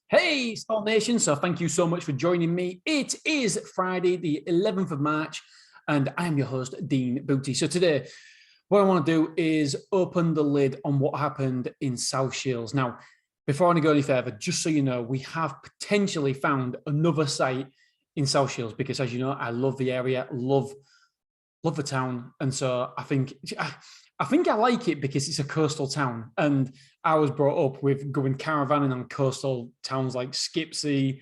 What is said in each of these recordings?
Hey, Sport Nation. So thank you so much for joining me. It is Friday, the 11th of March, and I am your host, Dean Booty. So today, what I want to do is open the lid on what happened in South Shields. Now, before I go any further, just so you know, we have potentially found another site in South Shields because, as you know, I love the area, love the town, and so I think I like it because it's a coastal town, and I was brought up with going caravanning on coastal towns like Skipsea,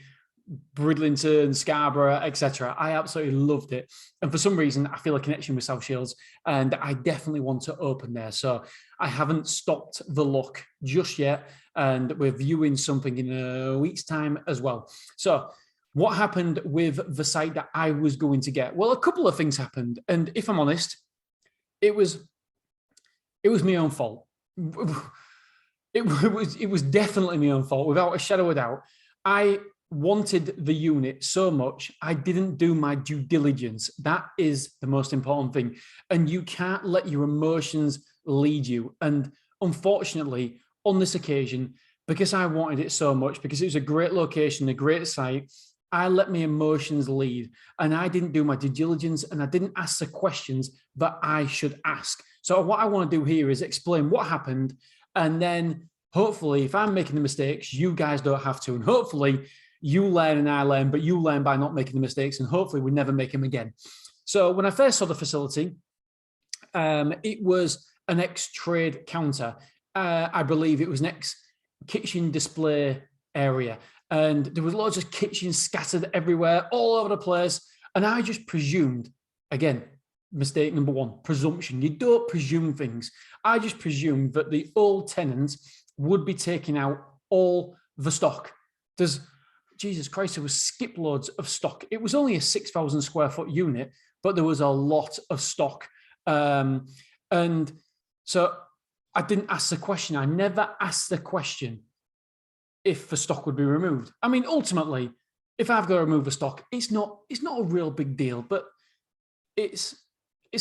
Bridlington, Scarborough, etc. I absolutely loved it, and for some reason, I feel a connection with South Shields, and I definitely want to open there. So I haven't stopped the look just yet, and we're viewing something in a week's time as well. So what happened with the site that I was going to get? Well, a couple of things happened, and if I'm honest, it was my own fault. It was definitely my own fault, without a shadow of a doubt. I wanted the unit so much, I didn't do my due diligence. That is the most important thing, and you can't let your emotions lead you. And unfortunately, on this occasion, because I wanted it so much, because it was a great location, a great site, I let my emotions lead, and I didn't do my due diligence, and I didn't ask the questions that I should ask. So what I want to do here is explain what happened, and then hopefully, if I'm making the mistakes, you guys don't have to, and hopefully you learn and I learn, but you learn by not making the mistakes, and hopefully we never make them again. So when I first saw the facility, it was an ex-trade counter. I believe it was an ex-kitchen display area. And there was loads of kitchens scattered everywhere, all over the place. And I just presumed, again, mistake number one, presumption. You don't presume things. I just presumed that the old tenants would be taking out all the stock. Jesus Christ, there was skip loads of stock. It was only a 6,000 square foot unit, but there was a lot of stock. And so I didn't ask the question. I never asked the question if the stock would be removed. I mean, ultimately, if I've got to remove the stock, it's not a real big deal, but it's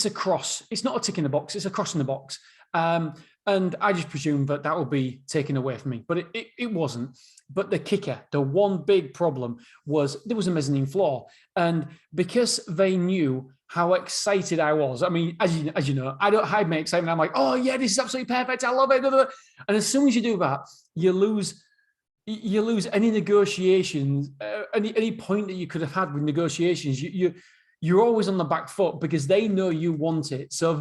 a cross. It's not a tick in the box, it's a cross in the box. And I just presumed that would be taken away from me, but it wasn't. But the kicker, the one big problem was there was a mezzanine floor. And because they knew how excited I was, I mean, as you know, I don't hide my excitement. I'm like, oh yeah, this is absolutely perfect. I love it. And as soon as you do that, you lose any negotiations, any point that you could have had with negotiations. You're always on the back foot because they know you want it. So,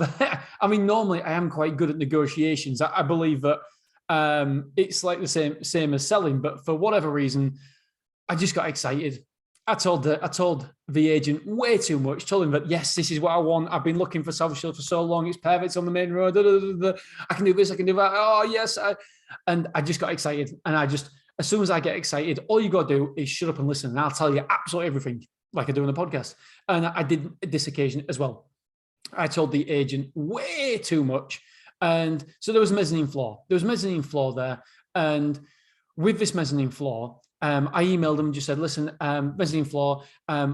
I mean, normally I am quite good at negotiations. I believe that it's like the same as selling, but for whatever reason, I just got excited. I told the agent way too much. Told him that yes, this is what I want. I've been looking for South Shield for so long. It's perfect. It's on the main road. I can do this. I can do that. Oh yes, and I just got excited. And as soon as I get excited, all you got to do is shut up and listen, and I'll tell you absolutely everything, like I do in the podcast. And I did this occasion as well. I told the agent way too much. And so there was a mezzanine floor. There was a mezzanine floor there. And with this mezzanine floor, I emailed them and just said, listen, mezzanine floor,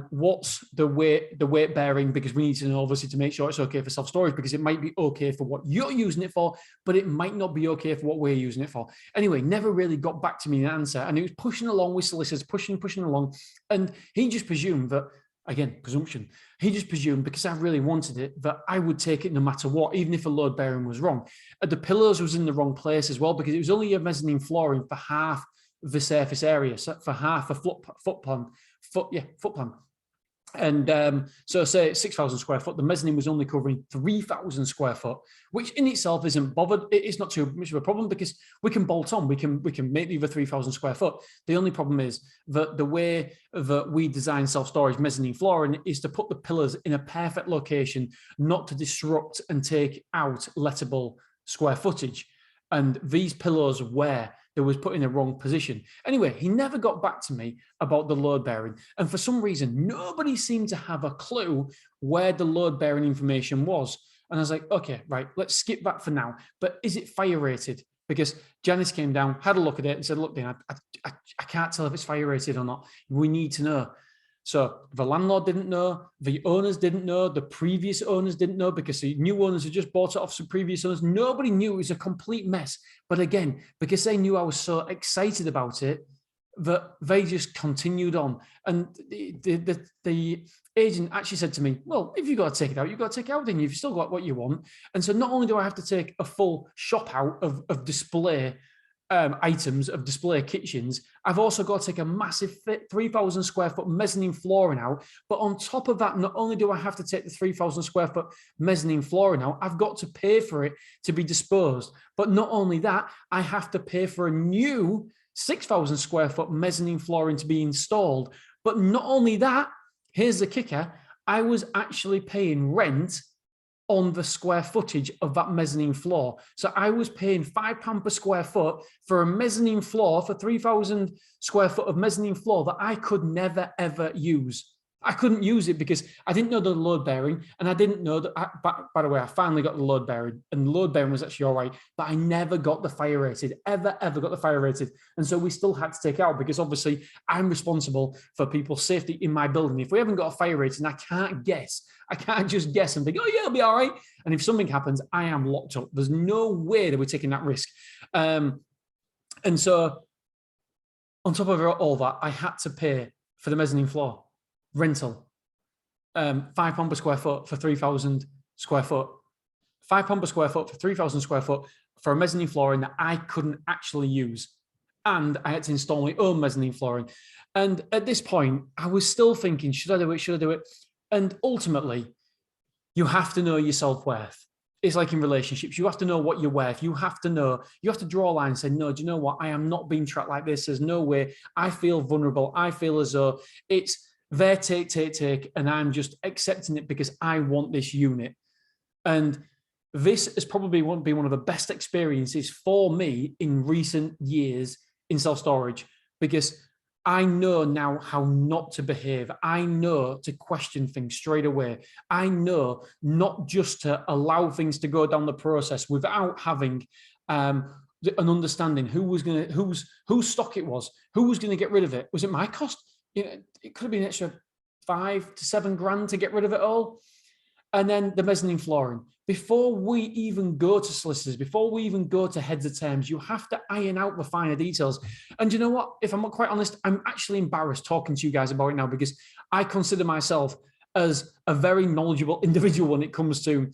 what's the weight bearing? Because we need to know, obviously, to make sure it's okay for self-storage, because it might be okay for what you're using it for, but it might not be okay for what we're using it for. Anyway, never really got back to me an answer. And he was pushing along with solicitors, pushing along. And he just presumed that, again, presumption. He just presumed, because I really wanted it, that I would take it no matter what, even if the load bearing was wrong. The pillars was in the wrong place as well, because it was only a mezzanine flooring for half the surface area, so for half a foot plan. And so say 6,000 square foot, the mezzanine was only covering 3,000 square foot, which in itself isn't bothered. It's not too much of a problem because we can bolt on, we can make the other 3,000 square foot. The only problem is that the way that we design self-storage mezzanine flooring is to put the pillars in a perfect location, not to disrupt and take out lettable square footage. And these pillars were that was put in the wrong position. Anyway, he never got back to me about the load bearing. And for some reason, nobody seemed to have a clue where the load bearing information was. And I was like, okay, right, let's skip that for now. But is it fire rated? Because Janice came down, had a look at it and said, look, Dan, I can't tell if it's fire rated or not. We need to know. So the landlord didn't know, the owners didn't know, the previous owners didn't know, because the new owners had just bought it off some previous owners. Nobody knew. It was a complete mess. But again, because they knew I was so excited about it, that they just continued on. And the agent actually said to me, well, if you've got to take it out, you've got to take it out, then you've still got what you want. And so not only do I have to take a full shop out of display items, of display kitchens, I've also got to take a massive 3,000 square foot mezzanine flooring out. But on top of that, not only do I have to take the 3,000 square foot mezzanine flooring out, I've got to pay for it to be disposed. But not only that, I have to pay for a new 6,000 square foot mezzanine flooring to be installed. But not only that, here's the kicker, I was actually paying rent on the square footage of that mezzanine floor. So I was paying £5 per square foot for a mezzanine floor, for 3,000 square foot of mezzanine floor that I could never, ever use. I couldn't use it because I didn't know the load bearing, and I didn't know that. By the way, I finally got the load bearing, and the load bearing was actually all right, but I never got the fire rated, ever got the fire rated. And so we still had to take it out because obviously I'm responsible for people's safety in my building. If we haven't got a fire rating, I can't just guess and think, oh yeah, it'll be all right. And if something happens, I am locked up. There's no way that we're taking that risk. And so on top of all that, I had to pay for the mezzanine floor rental, £5 per square foot for 3,000 square foot, £5 per square foot for 3,000 square foot for a mezzanine flooring that I couldn't actually use. And I had to install my own mezzanine flooring. And at this point, I was still thinking, should I do it? Should I do it? And ultimately, you have to know your self-worth. It's like in relationships, you have to know what you're worth. You have to know, you have to draw a line and say, no, do you know what? I am not being tracked like this. There's no way. I feel vulnerable. I feel as though it's their take, and I'm just accepting it because I want this unit. And this has probably been one of the best experiences for me in recent years in self-storage, because I know now how not to behave. I know to question things straight away. I know not just to allow things to go down the process without having an understanding whose stock it was, who was going to get rid of it. Was it my cost? You know, it could have been an extra $5 to $7 grand to get rid of it all. And then the mezzanine flooring. Before we even go to solicitors, before we even go to heads of terms, you have to iron out the finer details. And you know what? If I'm not quite honest, I'm actually embarrassed talking to you guys about it now, because I consider myself as a very knowledgeable individual when it comes to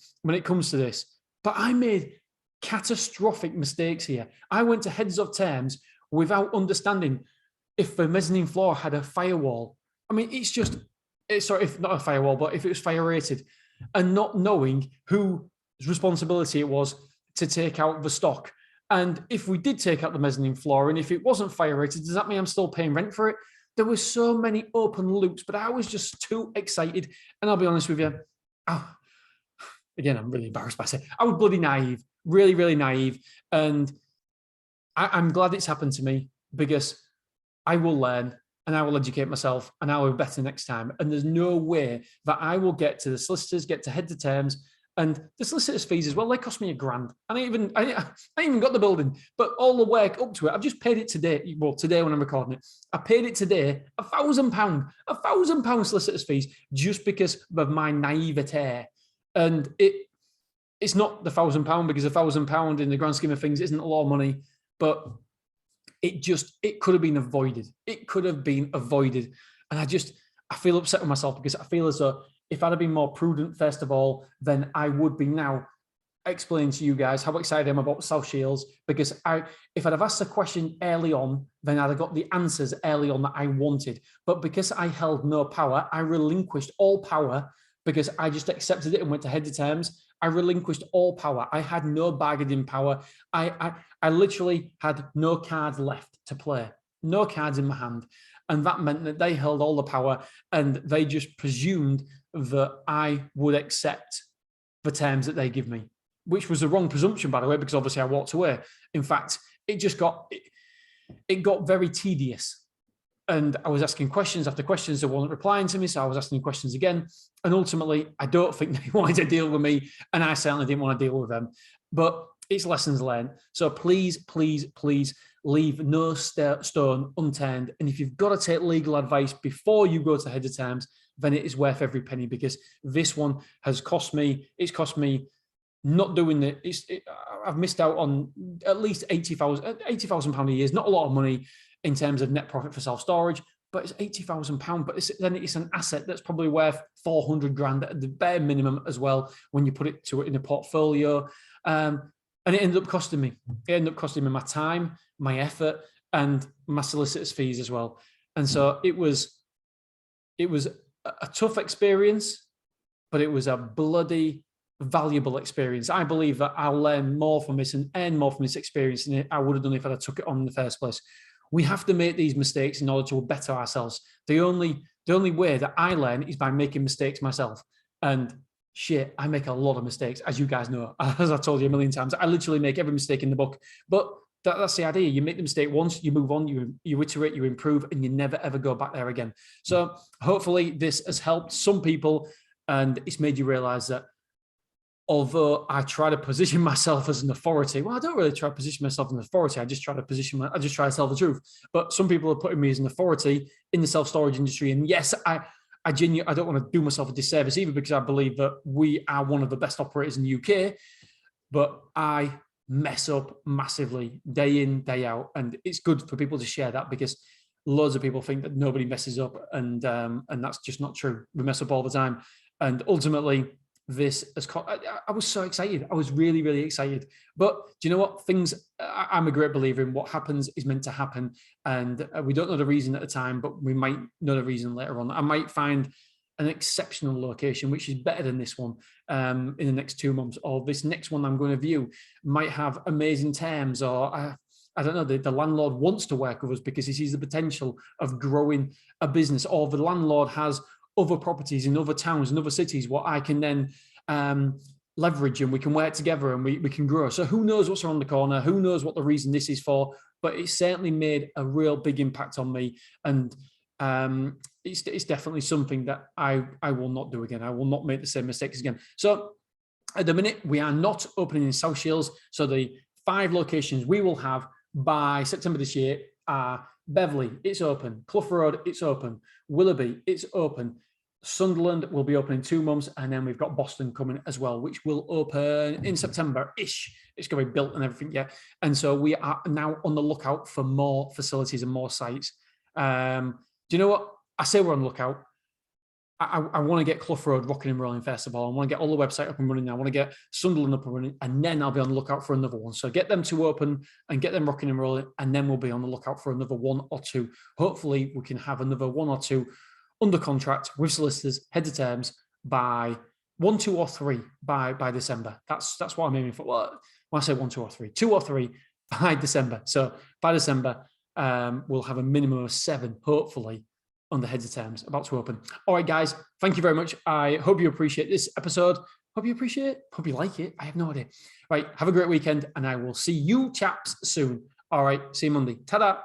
this. But I made catastrophic mistakes here. I went to heads of terms without understanding if the mezzanine floor had a firewall. I mean, it's if not a firewall, but if it was fire rated, and not knowing whose responsibility it was to take out the stock. And if we did take out the mezzanine floor, and if it wasn't fire rated, does that mean I'm still paying rent for it? There were so many open loops, but I was just too excited. And I'll be honest with you, again, I'm really embarrassed by it. I was bloody naive, really, really naive. And I'm glad it's happened to me, because I will learn and I will educate myself and I will be better next time. And there's no way that I will get to the solicitors, get to head of terms, and the solicitor's fees as well. They cost me £1,000. I ain't even got the building, but all the work up to it, I've just paid it today. Well, today when I'm recording it, I paid it today, £1,000 solicitor's fees, just because of my naivete. And it's not the £1,000, because £1,000 in the grand scheme of things isn't a lot of money, but it could have been avoided. It could have been avoided. And I feel upset with myself, because I feel as though if I'd have been more prudent, first of all, then I would be now explaining to you guys how excited I am about South Shields, because if I'd have asked a question early on, then I'd have got the answers early on that I wanted. But because I held no power, I relinquished all power, because I just accepted it and went to head of terms. I relinquished all power. I had no bargaining power. I literally had no cards left to play, no cards in my hand. And that meant that they held all the power, and they just presumed that I would accept the terms that they give me, which was the wrong presumption, by the way, because obviously I walked away. In fact, it got very tedious. And I was asking questions after questions. They weren't replying to me, so I was asking questions again. And ultimately, I don't think they wanted to deal with me, and I certainly didn't want to deal with them. But it's lessons learned. So please, please, please leave no stone unturned. And if you've got to take legal advice before you go to head of terms, then it is worth every penny, because this one has cost me. It's cost me not doing it. I've missed out on at least £80,000 a year. It's not a lot of money. in terms of net profit for self-storage, but it's £80,000. But then it's an asset that's probably worth 400 grand at the bare minimum as well when you put it in a portfolio. And it ended up costing me. It ended up costing me my time, my effort, and my solicitor's fees as well. And so it was a tough experience, but it was a bloody valuable experience. I believe that I'll learn more from this and earn more from this experience than I would have done if I took it on in the first place. We have to make these mistakes in order to better ourselves. The only way that I learn is by making mistakes myself. And shit, I make a lot of mistakes, as you guys know. As I've told you a million times, I literally make every mistake in the book. But that's the idea. You make the mistake once, you move on, you iterate, you improve, and you never, ever go back there again. So hopefully this has helped some people, and it's made you realize that although I try to position myself as an authority, well, I don't really try to position myself as an authority. I just try to tell the truth. But some people are putting me as an authority in the self-storage industry. And yes, I don't want to do myself a disservice either, because I believe that we are one of the best operators in the UK, but I mess up massively day in, day out. And it's good for people to share that, because loads of people think that nobody messes up, and that's just not true. We mess up all the time. And ultimately, I was so excited. I was really, really excited. But do you know what? I'm a great believer in what happens is meant to happen. And we don't know the reason at the time, but we might know the reason later on. I might find an exceptional location, which is better than this one in the next 2 months, or this next one I'm going to view might have amazing terms, or I don't know, the landlord wants to work with us because he sees the potential of growing a business, or the landlord has other properties in other towns and other cities what I can then leverage, and we can work together and we can grow. So who knows what's around the corner? Who knows what the reason this is for? But it certainly made a real big impact on me. And it's definitely something that I will not do again. I will not make the same mistakes again. So at the minute, we are not opening in South Shields. So the 5 locations we will have by September this year are Beverley, it's open. Clough Road, it's open. Willoughby, it's open. Sunderland will be open in 2 months, and then we've got Boston coming as well, which will open in September-ish. It's going to be built and everything, yeah. And so we are now on the lookout for more facilities and more sites. Do you know what? I say we're on the lookout. I want to get Clough Road rocking and rolling first of all. I want to get all the website up and running now. I want to get Sunderland up and running, and then I'll be on the lookout for another one. So get them 2 open and get them rocking and rolling, and then we'll be on the lookout for another 1 or 2. Hopefully we can have another 1 or 2 under contract with solicitors, head to terms by 1, 2, or 3 by December. That's what I'm aiming for. Well, when I say 1, 2, or 3, 2 or 3 by December. So by December, we'll have a minimum of 7, hopefully, on the heads of terms about to open. All right, guys, thank you very much. I hope you appreciate this episode. Hope you appreciate it. Hope you like it. I have no idea. Right, have a great weekend, and I will see you chaps soon. All right, see you Monday. Ta-da.